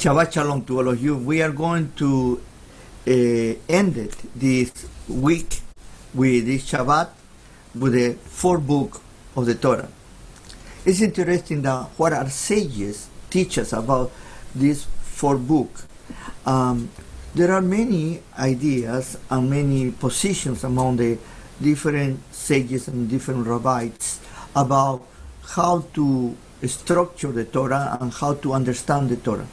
Shabbat Shalom to all of you. We are going to end it this week with this Shabbat with the fourth book of the Torah. It's interesting that what our sages teach us about this fourth book. There are many ideas and many positions among the different sages and different rabbis about how to structure the Torah and how to understand the Torah.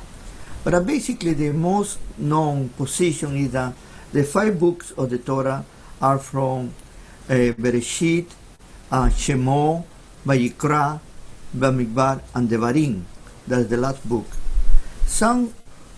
But basically the most known position is that the 5 books of the Torah are from Bereshit, Shemo, Vayikra, Bamidbar, and Devarim. That's the last book. Some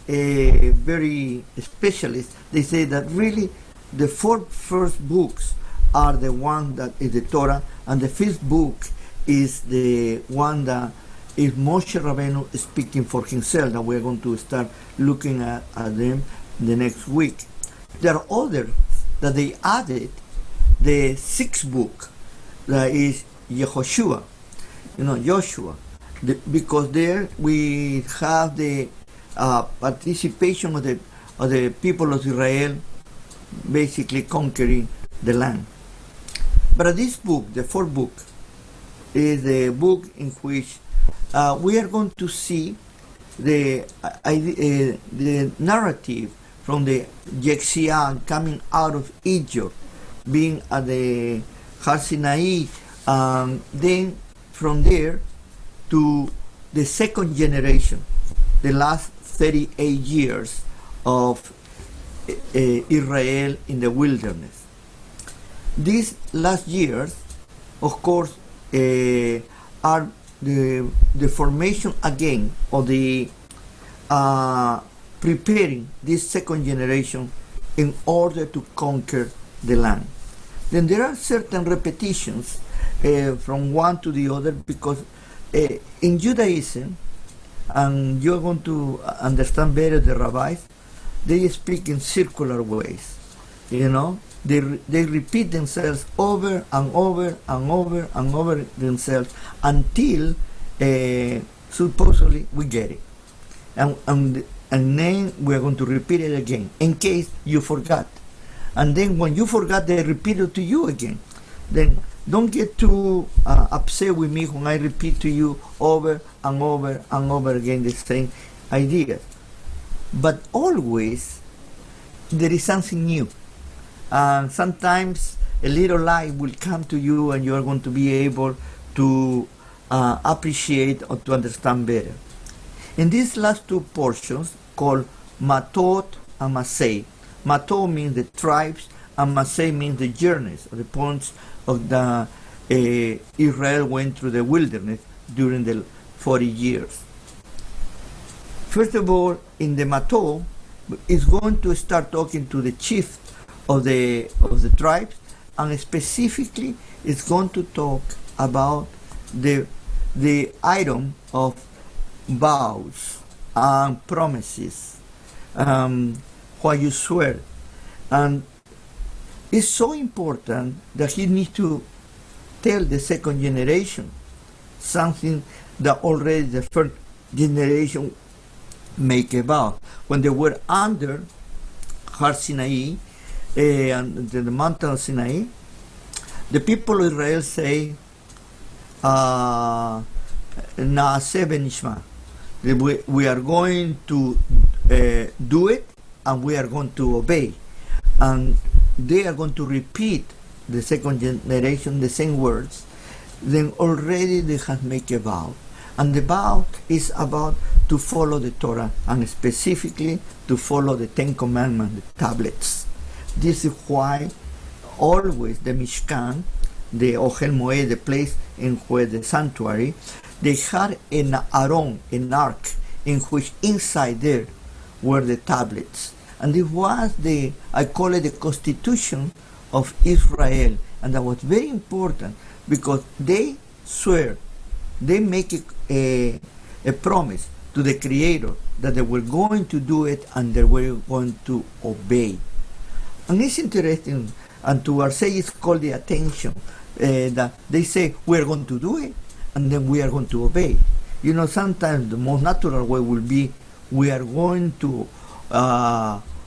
very specialists, they say that really the 4 first books are the one that is the Torah, and the 5th book is the one that is Moshe Rabbeinu speaking for himself, and we're going to start looking at them the next week. There are others that they added the 6th book, that is Yehoshua, Joshua, because there we have the participation of the people of Israel basically conquering the land. But this book, the 4th book, is the book in which we are going to see the narrative from the Yexian coming out of Egypt, being at the Har Sinai, then from there to the 2nd generation, the last 38 years of Israel in the wilderness. These last years, of course, are the formation again of the preparing this 2nd generation in order to conquer the land. Then there are certain repetitions from one to the other, because in Judaism, and you're going to understand better the rabbis, they speak in circular ways. They repeat themselves over and over and over and over themselves until supposedly we get it. And then we're going to repeat it again in case you forgot. And then when you forgot, they repeat it to you again. Then don't get too upset with me when I repeat to you over and over and over again the same ideas. But always there is something new. And sometimes a little light will come to you and you are going to be able to appreciate or to understand better. In these last 2 portions called Matot and Masei, Matot means the tribes and Masei means the journeys, or the points of the Israel went through the wilderness during the 40 years. First of all, in the Matot, it's going to start talking to the chief of the tribes, and specifically it's going to talk about the item of vows and promises, what you swear. And it's so important that he needs to tell the 2nd generation something that already the 1st generation make a vow. When they were under Har Sinai, and the mountain of Sinai, the people of Israel say, Naaseh v'nishma. We are going to do it, and we are going to obey. And they are going to repeat the 2nd generation the same words. Then already they have made a vow. And the vow is about to follow the Torah, and specifically to follow the 10 Commandments, the tablets. This is why always the Mishkan, the Ohel Moed, the place in where the sanctuary, they had an aron, an ark, in which inside there were the tablets. And it was I call it the constitution of Israel. And that was very important, because they swear, they make a promise to the Creator that they were going to do it and they were going to obey. And it's interesting, and to our sages call the attention that they say we're going to do it and then we are going to obey. Sometimes the most natural way will be we are going to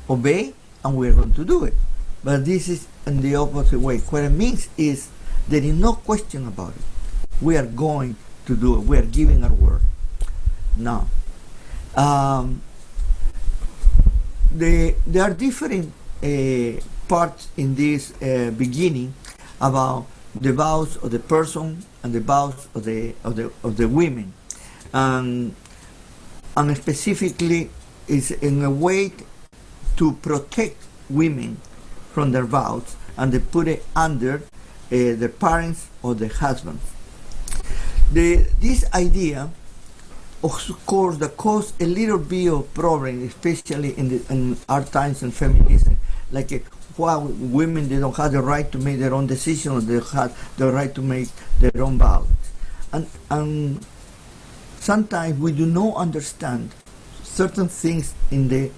obey, and we are going to do it. But this is in the opposite way. What it means is there is no question about it. We are going to do it. We are giving our word. Now, there are different parts in this beginning about the vows of the person and the vows of the women, and specifically is in a way to protect women from their vows, and they put it under their parents or their husbands. This idea, of course, that caused a little bit of problem, especially in our times in feminism, like why women, they don't have the right to make their own decisions, they have the right to make their own vows, and sometimes we do not understand certain things in the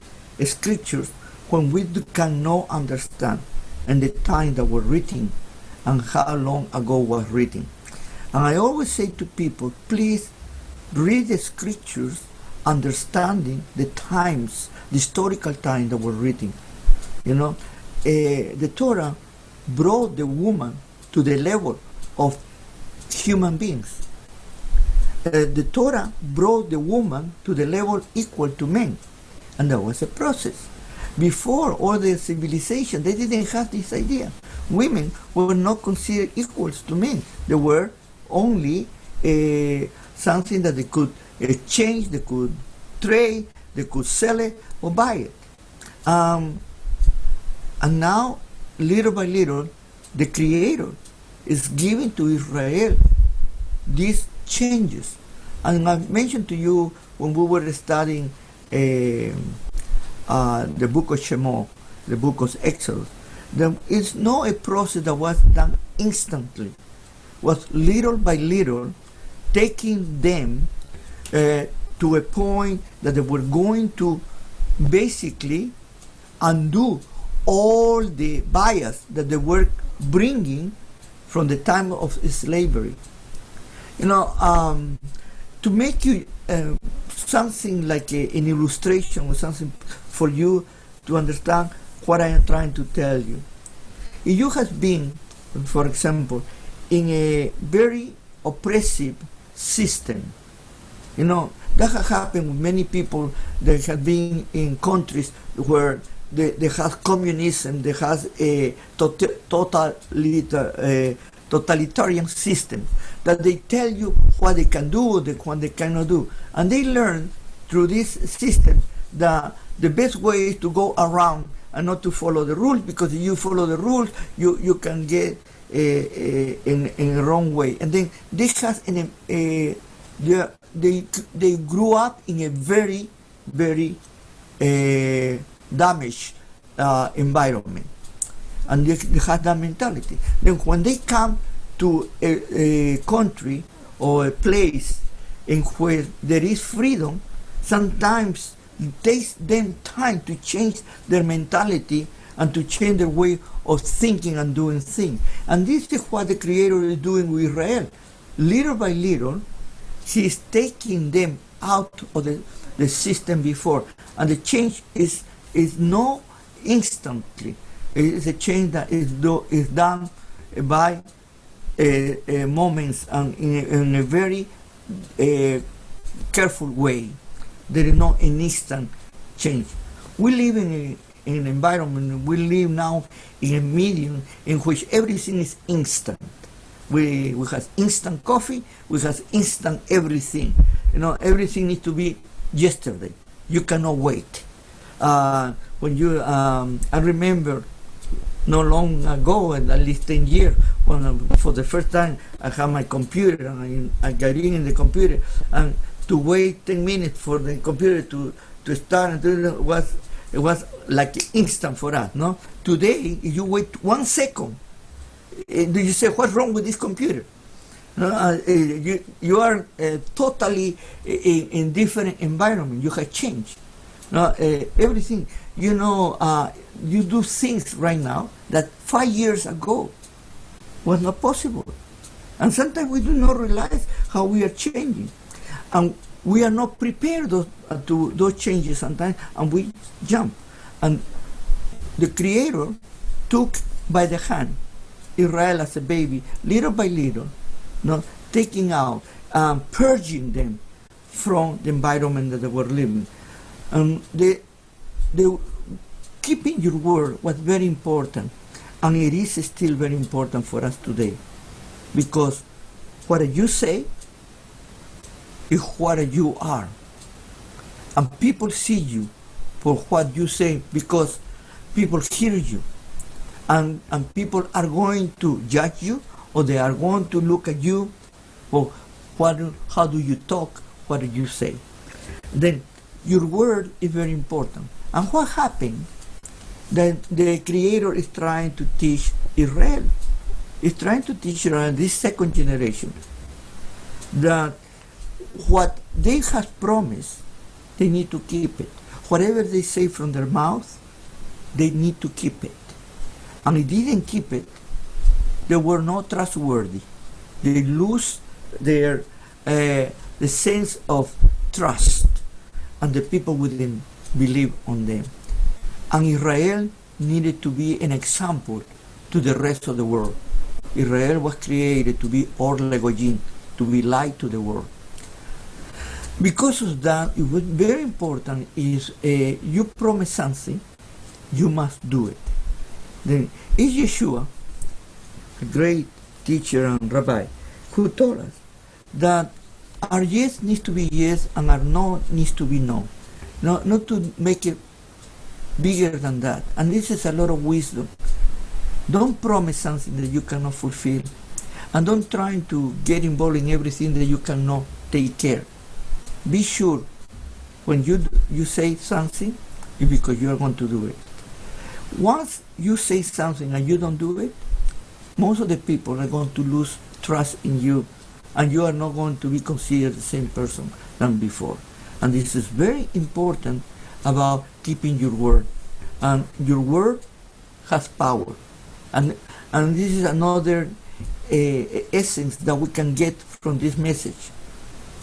scriptures when we cannot understand and the time that were written and how long ago was written. And I always say to people, please read the scriptures understanding the times, the historical time that were written. You know, the Torah brought the woman to the level of human beings. The Torah brought the woman to the level equal to men, and that was a process. Before all the civilization, they didn't have this idea. Women were not considered equals to men. They were only something that they could change, they could trade, they could sell it or buy it. And now, little by little, the Creator is giving to Israel these changes. And I mentioned to you when we were studying the book of Shemot, the book of Exodus, that it's not a process that was done instantly. It was little by little, taking them to a point that they were going to basically undo all the bias that they were bringing from the time of slavery. You know, to make you something like an illustration or something for you to understand what I am trying to tell you. If you have been, for example, in a very oppressive system, you know, that has happened with many people that have been in countries where they have communism, they have a totalitarian system, that they tell you what they can do, what they cannot do. And they learn through this system that the best way is to go around and not to follow the rules, because if you follow the rules, you can get in the wrong way. And then this has they grew up in a very, very damaged environment, and they have that mentality. Then when they come to a country or a place in where there is freedom, sometimes it takes them time to change their mentality and to change their way of thinking and doing things. And this is what the Creator is doing with Israel. Little by little, He is taking them out of the system before. And the change is not instantly. It is a change that is done by moments and in a very careful way. There is not an instant change. We live in an environment, we live now in a medium in which everything is instant. We have instant coffee, we have instant everything. You know, everything needs to be yesterday. You cannot wait. When you, I remember not long ago, at least 10 years, when for the first time I had my computer and I got in the computer, and to wait 10 minutes for the computer to start, it was like instant for us, no? Today, if you wait 1 second, do you say, what's wrong with this computer? No, you are totally in different environment. You have changed. No, everything, you know, you do things right now that 5 years ago was not possible. And sometimes we do not realize how we are changing. And we are not prepared to those changes sometimes, and we jump. And the Creator took by the hand Israel as a baby, little by little, taking out, purging them from the environment that they were living. And the keeping your word was very important, and it is still very important for us today, because what you say is what you are, and people see you for what you say, because people hear you, and people are going to judge you, or they are going to look at you for how do you talk, what do you say. Then your word is very important. And what happened? That the Creator is trying to teach Israel. He's trying to teach Israel, this second generation, that what they have promised, they need to keep it. Whatever they say from their mouth, they need to keep it. And if they didn't keep it, they were not trustworthy. They lose their the sense of trust, and the people wouldn't believe on them. And Israel needed to be an example to the rest of the world. Israel was created to be Or Legojin, to be light to the world. Because of that, it was very important is you promise something, you must do it. Then is Yeshua, a great teacher and rabbi, who told us that our yes needs to be yes and our no needs to be no. Not to make it bigger than that. And this is a lot of wisdom. Don't promise something that you cannot fulfill. And don't try to get involved in everything that you cannot take care. Be sure when you say something, it's because you are going to do it. Once you say something and you don't do it, most of the people are going to lose trust in you, and you are not going to be considered the same person than before. And this is very important about keeping your word. And your word has power. And this is another essence that we can get from this message.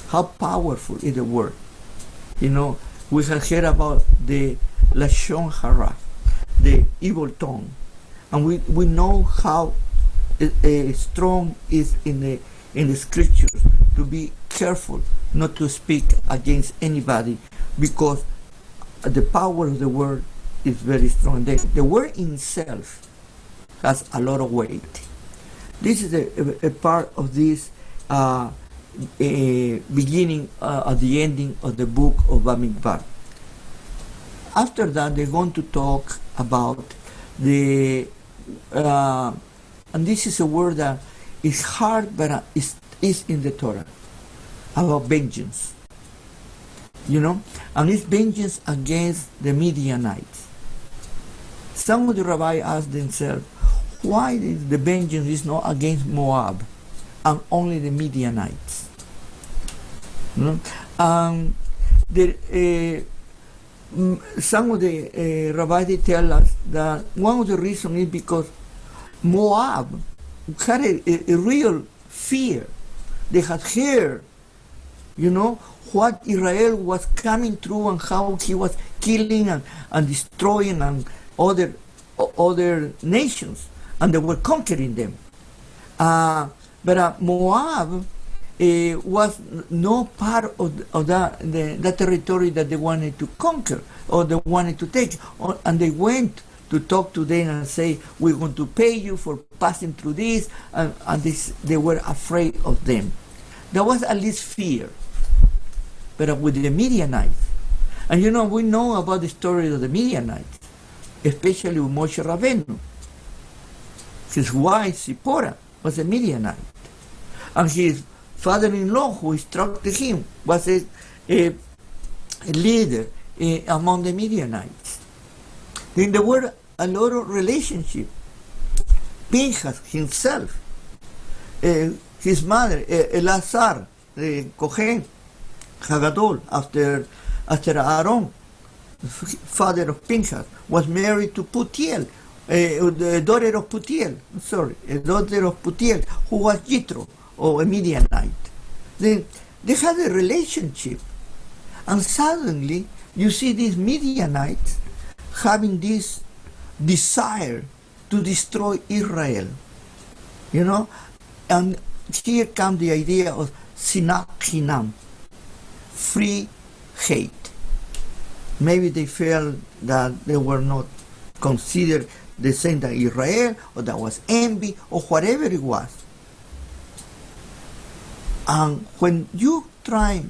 How powerful is the word? You know, we have heard about the Lashon Hara, the evil tongue. And we know how strong is in the scriptures to be careful not to speak against anybody, because the power of the word is very strong. The word in itself has a lot of weight. This is a part of this beginning at the ending of the book of Bamidbar. After that, they're going to talk about the and this is a word that is hard, but is in the Torah, about vengeance. You know, and it's vengeance against the Midianites. Some of the rabbis asked themselves, why is the vengeance is not against Moab and only the Midianites? You know? Some of the rabbis they tell us that one of the reasons is because Moab had a real fear. They had heard, you know, what Israel was coming through and how he was killing and destroying and other nations, and they were conquering them. But Moab was no part of that territory that they wanted to conquer or they wanted to take. And they went to talk to them and say, we're going to pay you for passing through this, and they were afraid of them. There was at least fear. But with the Midianites, and you know, we know about the story of the Midianites, especially with Moshe Rabbeinu. His wife, Zipporah, was a Midianite. And his father-in-law, who instructed him, was a leader among the Midianites. Then there were a lot of relationship. Pinchas himself, his mother, Elazar, the Kohen, Hagadol, after Aaron, father of Pinchas, was married to Putiel, the daughter of Putiel, who was Jethro, or a Midianite. They had a relationship And suddenly, you see these Midianites having this desire to destroy Israel. You know? And here comes the idea of sinat chinam, free hate. Maybe they felt that they were not considered the same as Israel, or that was envy, or whatever it was. And when you try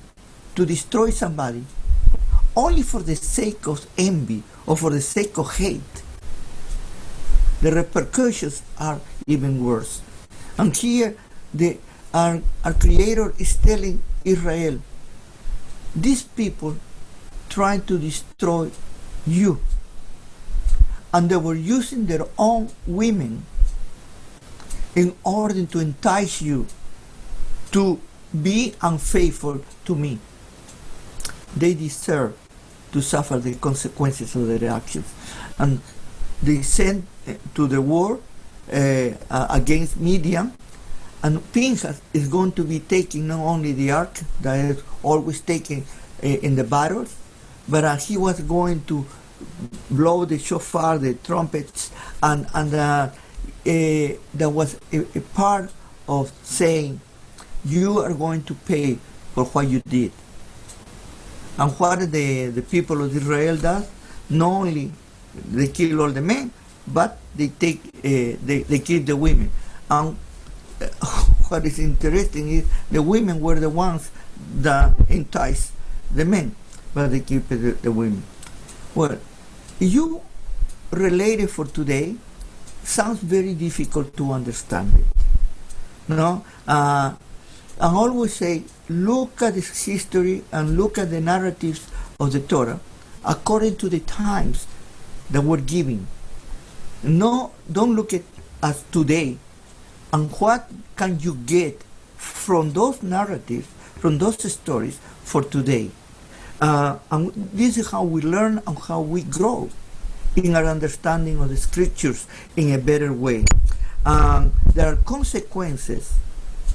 to destroy somebody only for the sake of envy or for the sake of hate, the repercussions are even worse. And here our Creator is telling Israel, these people try to destroy you. And they were using their own women in order to entice you to be unfaithful to me. They deserve to suffer the consequences of their actions. And they sent to the war against Midian, and Pinchas is going to be taking not only the ark that is always taken in the battles, but he was going to blow the shofar, the trumpets, and that was a part of saying, you are going to pay for what you did. And what the people of Israel does, not only they kill all the men, but they kill the women. And what is interesting is the women were the ones that enticed the men, but they keep the women. Well, you related for today sounds very difficult to understand it. No, I always say, look at this history and look at the narratives of the Torah according to the times that we're giving. No, don't look at us today. And what can you get from those narratives, from those stories for today? And this is how we learn and how we grow in our understanding of the scriptures in a better way. There are consequences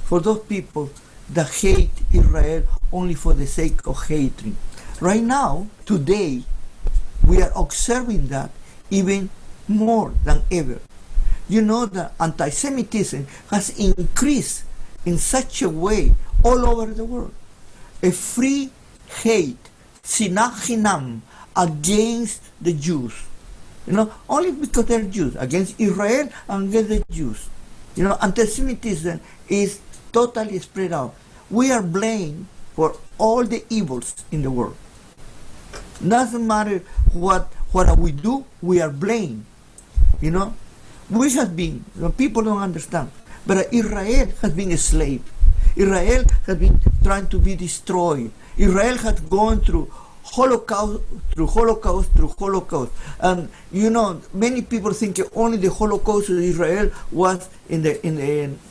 for those people that hate Israel only for the sake of hatred. Right now, today, we are observing that even more than ever. You know that anti-Semitism has increased in such a way all over the world. A free hate, sinat chinam, against the Jews. You know, only because they're Jews, against Israel and against the Jews. You know, anti-Semitism is totally spread out. We are blamed for all the evils in the world. Doesn't matter what we do, we are blamed. You know, we have been, people don't understand, but Israel has been a slave. Israel has been trying to be destroyed. Israel has gone through Holocaust. And you know, many people think only the Holocaust of Israel was in the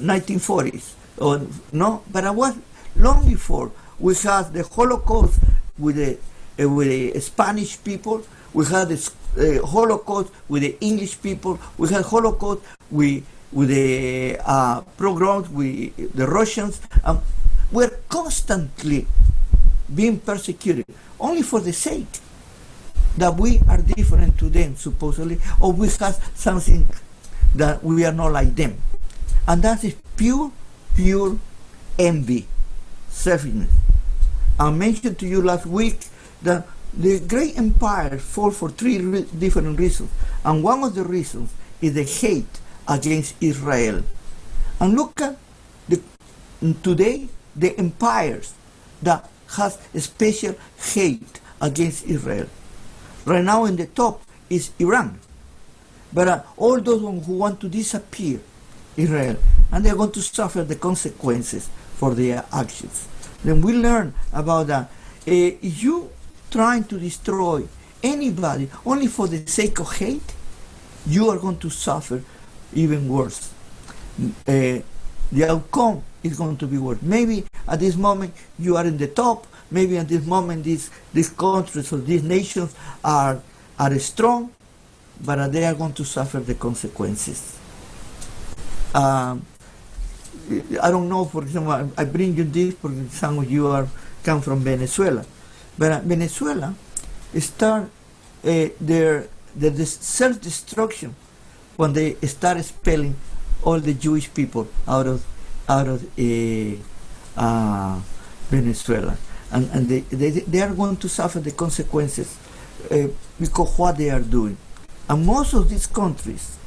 1940s. Or, no, but it was long before. We had the Holocaust with the Spanish people. We had the Holocaust with the English people. We had Holocaust with the pogroms with the Russians. We're constantly being persecuted only for the sake that we are different to them, supposedly, or we have something that we are not like them. And that is pure envy, selfishness. I mentioned to you last week that the great empires fall for three different reasons. And one of the reasons is the hate against Israel. And look at today, the empires that has a special hate against Israel. Right now in the top is Iran. But all those who want to disappear Israel, and they're going to suffer the consequences for their actions. Then we learn about that. You trying to destroy anybody only for the sake of hate, you are going to suffer even worse. The outcome is going to be worse. Maybe at this moment you are in the top. Maybe at this moment these countries or these nations are strong, but they are going to suffer the consequences. I don't know, for example, I bring you this because some of you come from Venezuela. But Venezuela start their self-destruction when they start expelling all the Jewish people out of Venezuela, and they are going to suffer the consequences because what they are doing. And most of these countries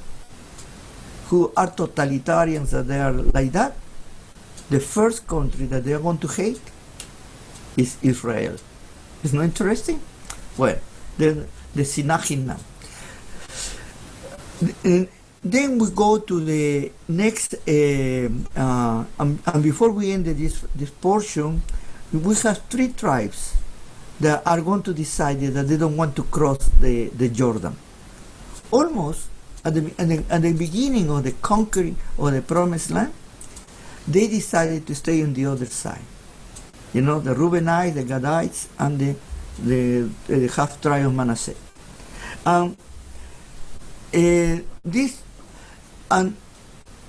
who are totalitarians, that they are like that, the first country that they are going to hate is Israel. Isn't that interesting? Well, the Sinachim now. Then we go to the next, and before we end this portion, we have 3 tribes that are going to decide that they don't want to cross the Jordan. Almost at the beginning of the conquering of the Promised Land, they decided to stay on the other side. You know, the Reubenites, the Gadites, and the half tribe of Manasseh. This and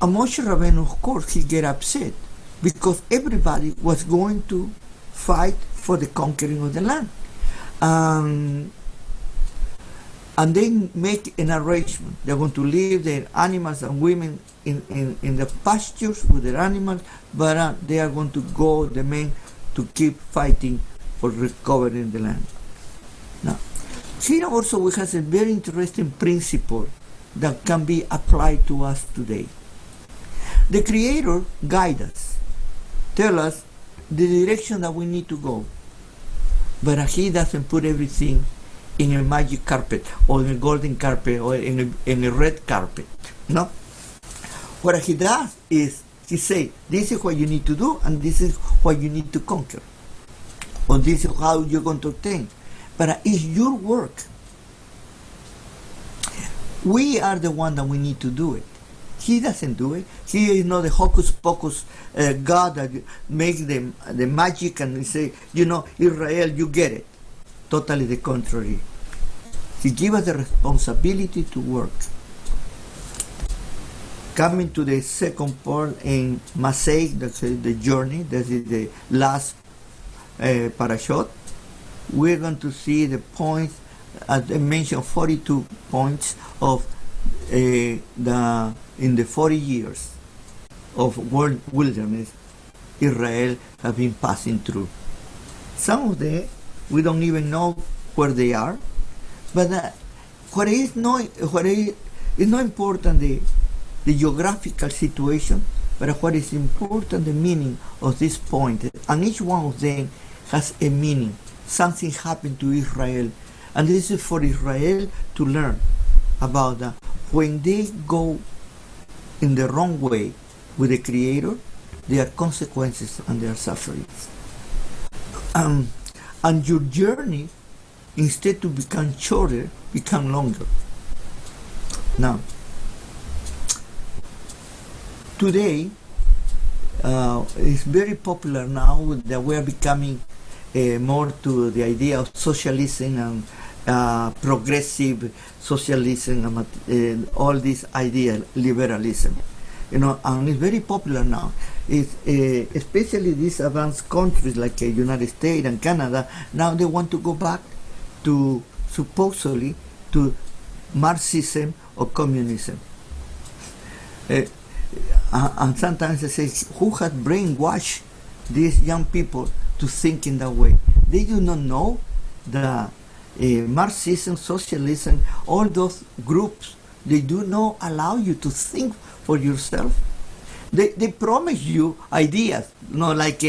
Moshe Rabbeinu, of course, he get upset because everybody was going to fight for the conquering of the land, and they make an arrangement. They're going to leave their animals and women in the pastures with their animals, but they are going to go, the men, to keep fighting for recovering the land. Now, here also we have a very interesting principle that can be applied to us today. The Creator guides us, tell us the direction that we need to go, but He doesn't put everything in a magic carpet or in a golden carpet or in a red carpet. No. What He does is He says, this is what you need to do, and this is what you need to conquer, or this is how you're going to obtain. But it's your work. We are the one that we need to do it. He doesn't do it. He is not the hocus pocus God that makes the magic and say, you know, Israel, you get it. Totally the contrary. He gives us the responsibility to work. Coming to the second part in Masei, that's the journey, that is the last parashot, we're going to see the points, as I mentioned, 42 points of in the 40 years of world wilderness Israel have been passing through. Some of them we don't even know where they are, but what is not important the geographical situation, but what is important the meaning of this point, and each one of them has a meaning. Something happened to Israel, and this is for Israel to learn about that. When they go in the wrong way with the Creator, there are consequences and there are sufferings. And your journey, instead to become shorter, become longer. Now, today, it's very popular now that we are becoming more to the idea of socialism and progressive socialism and all this idea, liberalism. You know, and it's very popular now. It's, especially these advanced countries like the United States and Canada, now they want to go back to, supposedly, to Marxism or communism. And sometimes they say, who has brainwashed these young people to think in that way? They do not know that Marxism, socialism, all those groups, they do not allow you to think for yourself. They promise you ideas, you know, like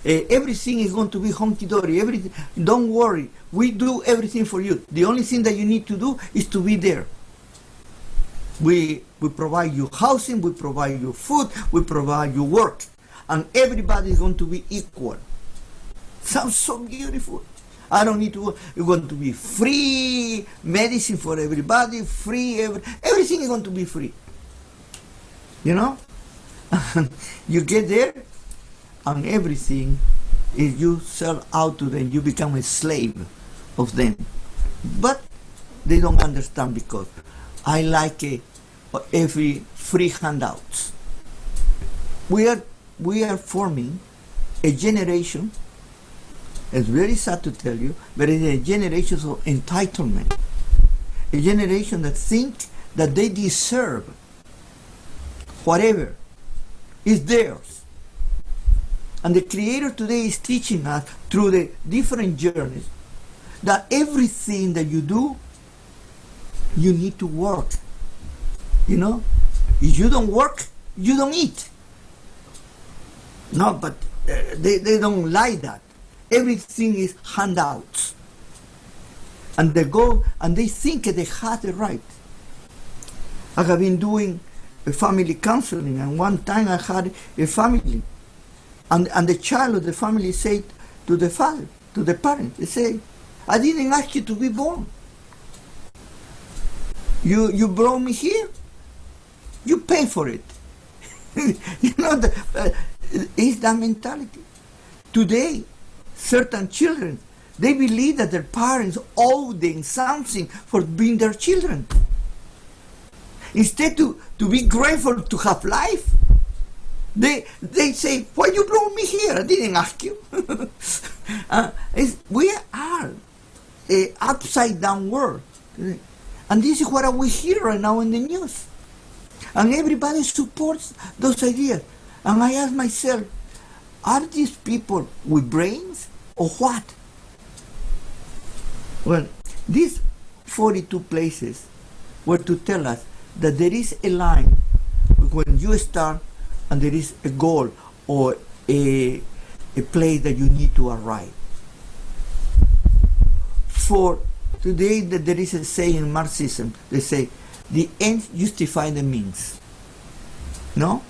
everything is going to be hunky-dory, everything, don't worry, we do everything for you. The only thing that you need to do is to be there. We provide you housing, we provide you food, we provide you work, and everybody is going to be equal. Sounds so beautiful. I don't need to, it's going to be free medicine for everybody, free, everything is going to be free. You know? You get there, and everything is you sell out to them, you become a slave of them. But they don't understand, because I like every free handouts. We are forming a generation It's very sad to tell you, but it's a generation of entitlement. A generation that thinks that they deserve whatever is theirs. And the Creator today is teaching us through the different journeys that everything that you do, you need to work. You know, if you don't work, you don't eat. No, but they don't like that. Everything is handouts. And they go and they think they have the right. I have been doing family counseling, and one time I had a family, and the child of the family said to the father, to the parent, they say, I didn't ask you to be born. You brought me here. You pay for it. You know, it's that mentality. Today, certain children, they believe that their parents owe them something for being their children. Instead to be grateful to have life, they say, why you brought me here? I didn't ask you. We are an upside down world. And this is what we hear right now in the news. And everybody supports those ideas. And I ask myself, are these people with brains or what? Well, these 42 places were to tell us that there is a line when you start and there is a goal or a place that you need to arrive. For today, that there is a saying in Marxism, they say, the ends justify the means. No?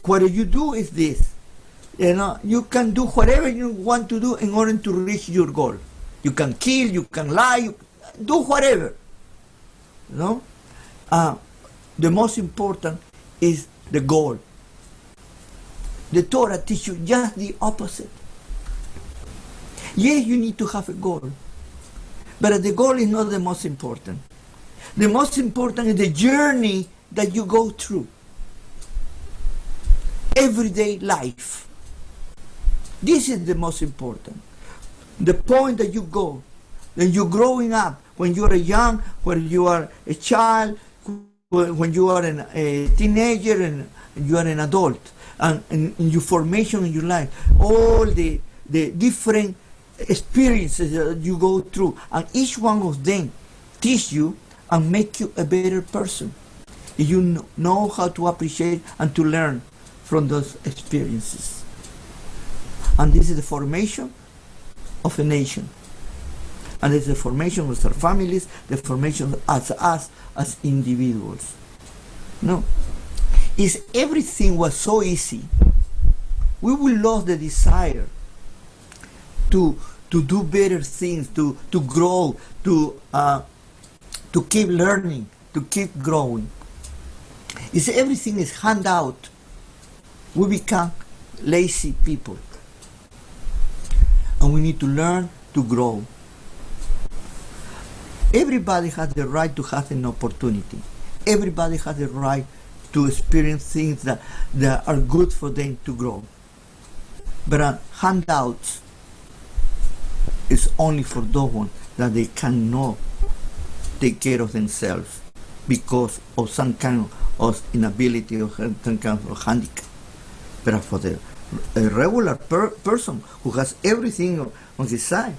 What you do is this. You know, you can do whatever you want to do in order to reach your goal. You can kill, you can lie, you do whatever. No? The most important is the goal. The Torah teaches you just the opposite. Yes, you need to have a goal, but the goal is not the most important. The most important is the journey that you go through. Everyday life. This is the most important. The point that you go, when you're growing up, when you are young, when you are a child, when you are a teenager, and you are an adult, and in your formation in your life, all the different experiences that you go through, and each one of them teach you and make you a better person. If you know how to appreciate and to learn from those experiences. And this is the formation of a nation. And it's the formation of our families, the formation of us as individuals. No. If everything was so easy, we will lose the desire to do better things, to grow, to keep learning, to keep growing. If everything is handed out, we become lazy people. And we need to learn to grow. Everybody has the right to have an opportunity. Everybody has the right to experience things that are good for them to grow. But handouts is only for those ones that they cannot take care of themselves because of some kind of inability or some kind of handicap. But for a regular person who has everything on his side,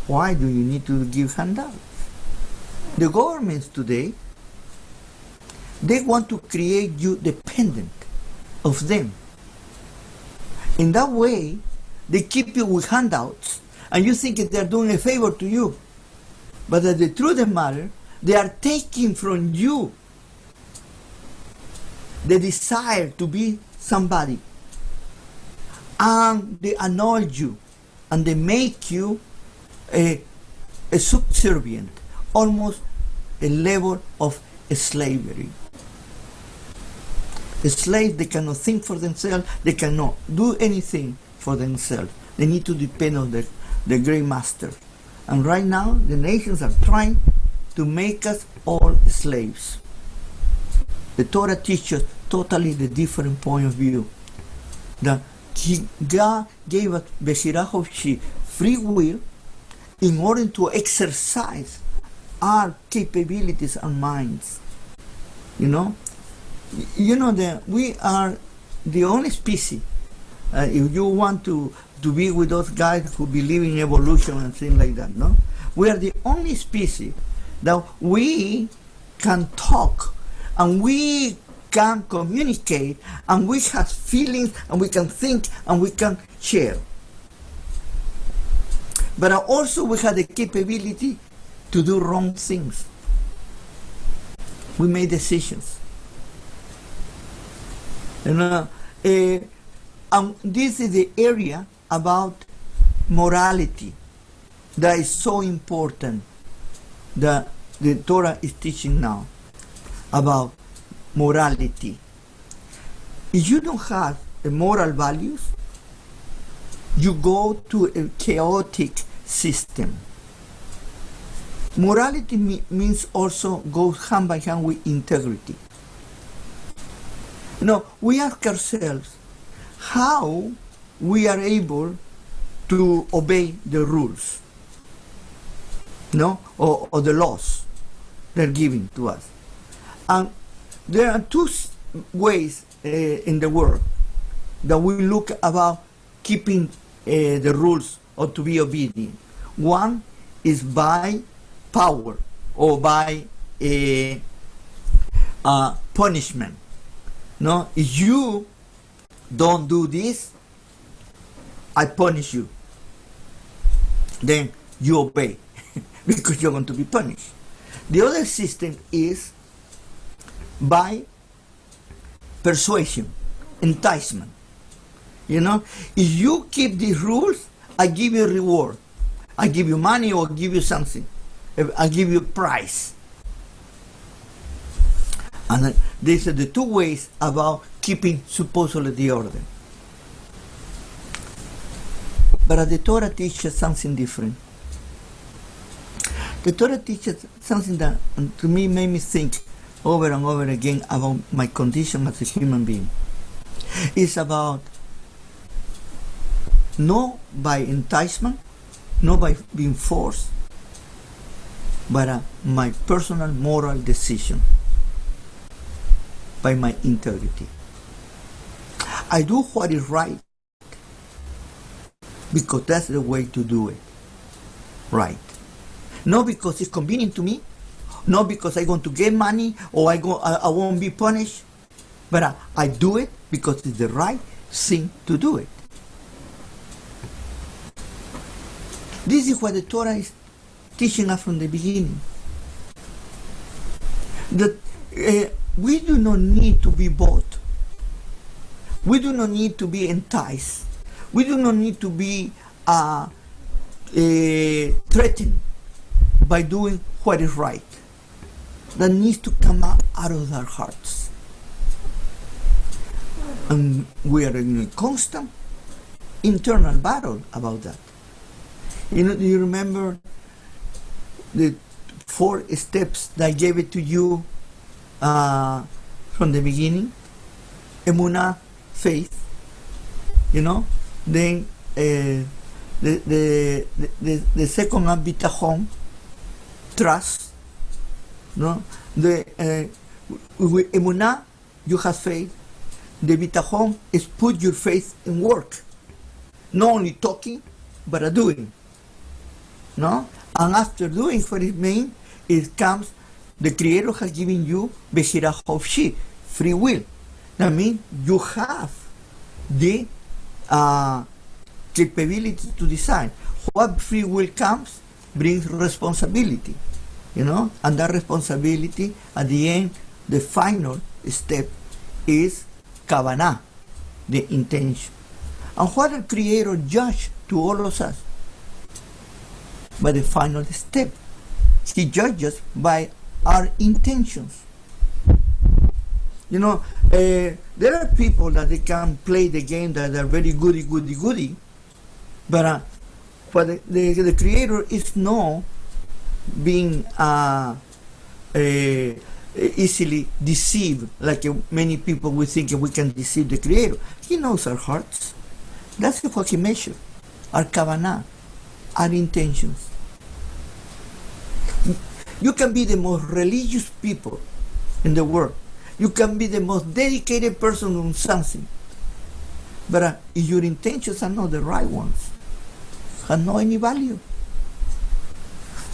why do you need to give handouts? The governments today, they want to create you dependent of them. In that way, they keep you with handouts, and you think that they're doing a favor to you. But the truth of the matter, they are taking from you the desire to be somebody. And they annoy you, and they make you a subservient, almost a level of slavery. A slave, they cannot think for themselves, they cannot do anything for themselves. They need to depend on the great master. And right now, the nations are trying to make us all slaves. The Torah teaches totally the different point of view. That God gave us Beshirah Hofshi free will in order to exercise our capabilities and minds. You know that we are the only species. If you want to be with those guys who believe in evolution and things like that, no? We are the only species that we can talk and we can communicate and we have feelings and we can think and we can share. But also we have the capability to do wrong things. We make decisions. And this is the area about morality that is so important that the Torah is teaching now about morality. If you don't have moral values, you go to a chaotic system. Morality means also goes hand by hand with integrity. Now, we ask ourselves how we are able to obey the rules, no, or the laws that are given to us. And there are two ways in the world that we look about keeping the rules or to be obedient. One is by power or by punishment. No, if you don't do this, I punish you. Then you obey because you're going to be punished. The other system is by persuasion, enticement. You know, if you keep these rules, I give you a reward. I give you money or give you something. I give you a prize. And these are the two ways about keeping supposedly the order. But the Torah teaches something different. The Torah teaches something that to me made me think over and over again about my condition as a human being. It's about not by enticement, not by being forced, but my personal moral decision, by my integrity. I do what is right because that's the way to do it right. Not because it's convenient to me, not because I'm going to get money or I won't be punished, but I do it because it's the right thing to do it. This is what the Torah is teaching us from the beginning. That we do not need to be bought. We do not need to be enticed. We do not need to be threatened by doing what is right. That needs to come out of our hearts. And we are in a constant internal battle about that. You know, do you remember the 4 steps that I gave it to you from the beginning? Emunah, faith. You know, then the second one, bitachon, trust. No, with emunah, you have faith. The bitachon is put your faith in work, not only talking but doing. No, and after doing what it means, it comes. The Creator has given you Beshirah Hofshi, free will. That means you have the capability to decide. What free will comes brings responsibility, you know, and that responsibility at the end, the final step is kavanah, the intention. And what the Creator judged to all of us? By the final step. He judges by our intentions. You know, there are people that they can play the game that are very goody, but the Creator is not being easily deceived like many people will think we can deceive the Creator. He knows our hearts. That's what he measures. Our kavanah, our intentions. You can be the most religious people in the world. You can be the most dedicated person on something. But if your intentions are not the right ones, have no any value.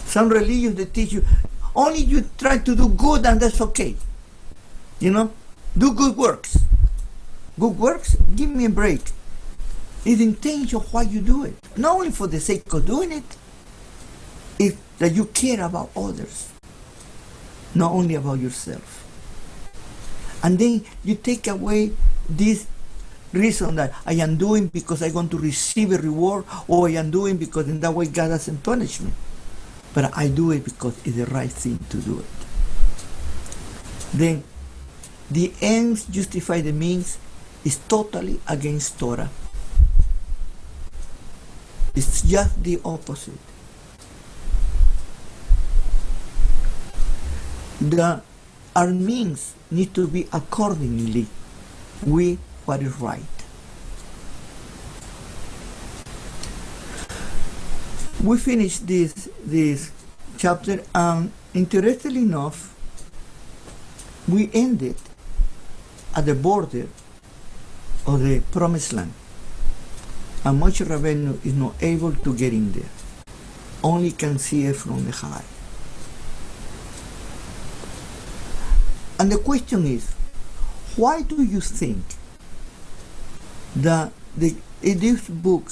Some religions, they teach you, only you try to do good and that's okay. You know, do good works. Good works, give me a break. It's the intention why you do it. Not only for the sake of doing it, it's that you care about others, not only about yourself. And then you take away this reason that I am doing because I want to receive a reward, or I am doing because in that way God doesn't punish me. But I do it because it's the right thing to do it. Then the ends justify the means is totally against Torah. It's just the opposite. Our means need to be accordingly with what is right. We finished this chapter, and interestingly enough, we ended at the border of the Promised Land. And Moshe Rabbeinu is not able to get in there. Only can see it from the high. And the question is, why do you think that this book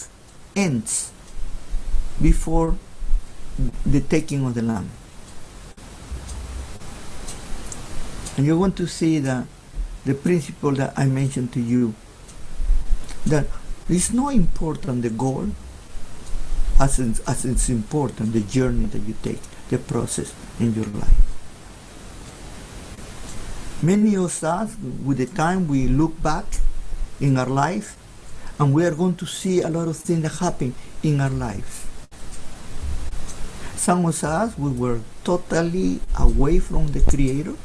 ends before the taking of the land? And you want to see the principle that I mentioned to you, that it's not important the goal as it's important the journey that you take, the process in your life. Many of us, with the time, we look back in our life, and we are going to see a lot of things that happen in our lives. Some of us, we were totally away from the Creator,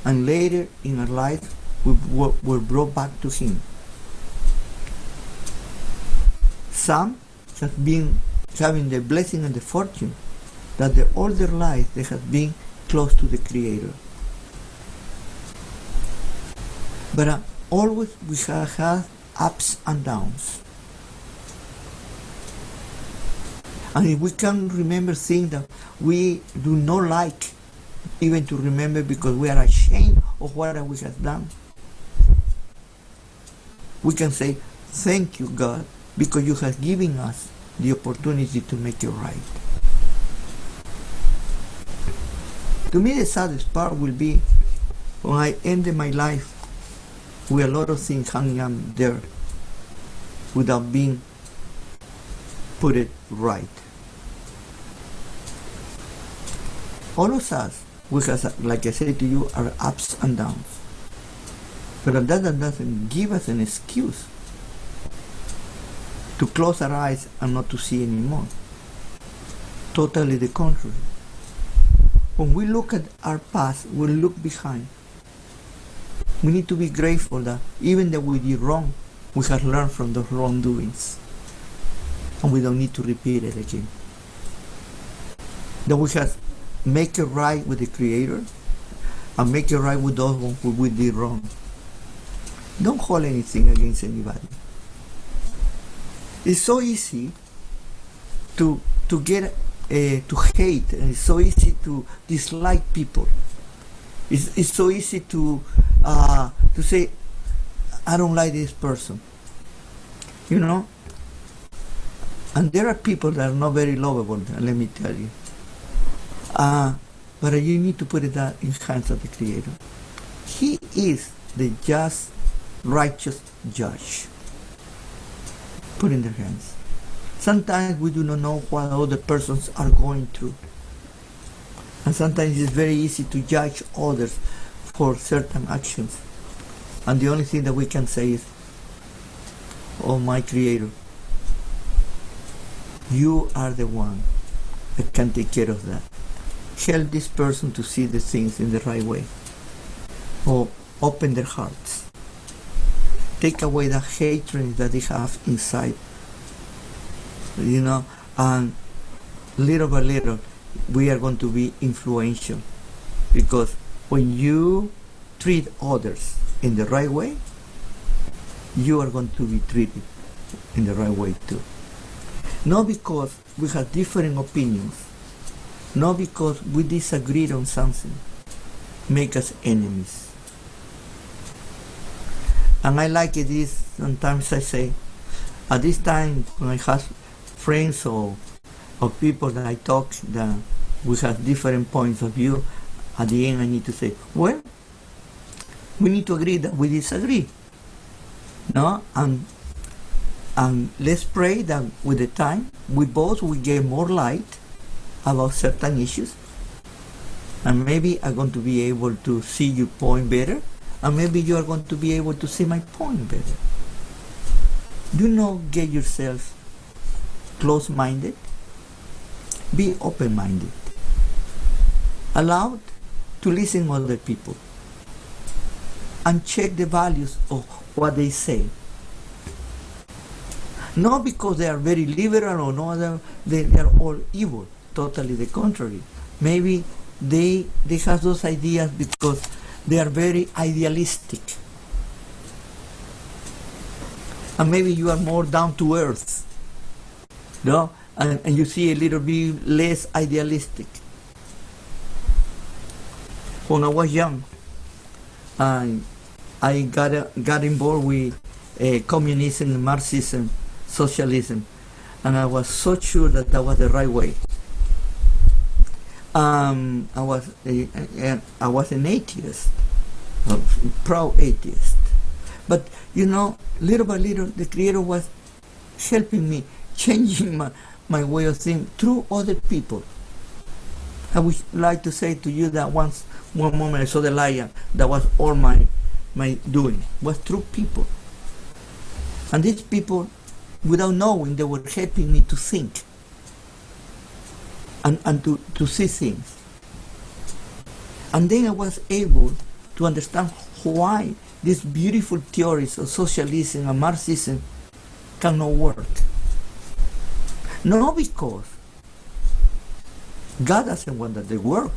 and later in our life, we were brought back to Him. Some have been having the blessing and the fortune that all their life they have been close to the Creator. But always we have had ups and downs. And if we can remember things that we do not like even to remember because we are ashamed of what we have done, we can say, thank you, God, because you have given us the opportunity to make it right. To me, the saddest part will be when I ended my life with a lot of things hanging up there without being put it right. All of us, we have, like I said to you, are ups and downs. But that doesn't give us an excuse to close our eyes and not to see anymore. Totally the contrary. When we look at our past, we look behind. We need to be grateful that even that we did wrong, we have learned from those wrongdoings. And we don't need to repeat it again. That we have make it right with the Creator and make it right with those who we did wrong. Don't hold anything against anybody. It's so easy to get to hate, and it's so easy to dislike people. It's so easy to say, I don't like this person, you know. And there are people that are not very lovable, let me tell you. But you need to put it in the hands of the Creator. He is the just, righteous judge. Put in their hands. Sometimes we do not know what other persons are going through. And sometimes it's very easy to judge others for certain actions. And the only thing that we can say is, oh my Creator, you are the one that can take care of that. Help this person to see the things in the right way. Or open their hearts. take away the hatred that they have inside. And little by little, we are going to be influential. Because when you treat others in the right way, you are going to be treated in the right way too. Not because we have different opinions, not because we disagree on something, make us enemies. And I like it is, sometimes I say, at this time when I have friends or people that I talk that we have different points of view, at the end I need to say, well, we need to agree that we disagree. No? And let's pray that with the time we get more light about certain issues, and maybe I'm going to be able to see your point better, and maybe you are going to be able to see my point better. Do not get yourself close-minded. Be open-minded. Allowed to listen to other people and check the values of what they say. Not because they are very liberal or no, they are all evil. Totally the contrary. Maybe they have those ideas because they are very idealistic. And maybe you are more down to earth. No? And you see a little bit less idealistic. When I was young, I got involved with communism, Marxism, socialism, and I was so sure that was the right way. I was an atheist, a proud atheist. But little by little, the Creator was helping me, changing my way of thinking through other people. I would like to say to you that one moment I saw the lion, that was all my doing, was through people. And these people, without knowing, they were helping me to think and to see things. And then I was able to understand why these beautiful theories of socialism and Marxism cannot work. Not because God doesn't want that they work.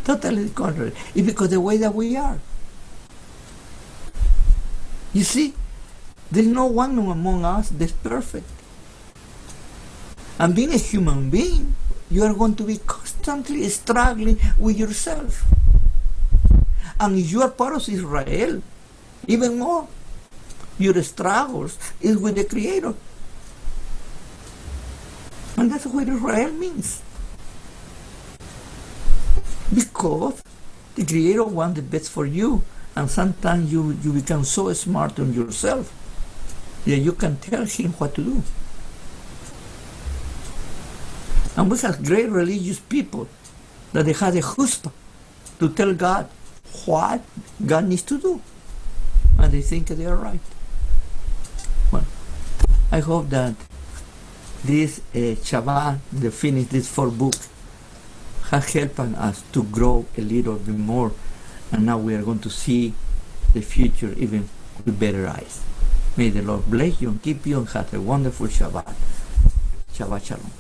Totally the contrary. It's because the way that we are. You see, there's no one among us that's perfect. And being a human being, you are going to be constantly struggling with yourself. And if you are part of Israel, even more, your struggles is with the Creator. And that's what Israel means. Because the Creator wants the best for you. And sometimes you become so smart on yourself that you can tell Him what to do. And we have great religious people that they have the chutzpah to tell God what God needs to do. And they think they are right. Well, I hope that this Shabbat, the finish this 4 books, has helped us to grow a little bit more. And now we are going to see the future even with better eyes. May the Lord bless you and keep you and have a wonderful Shabbat. Shabbat Shalom.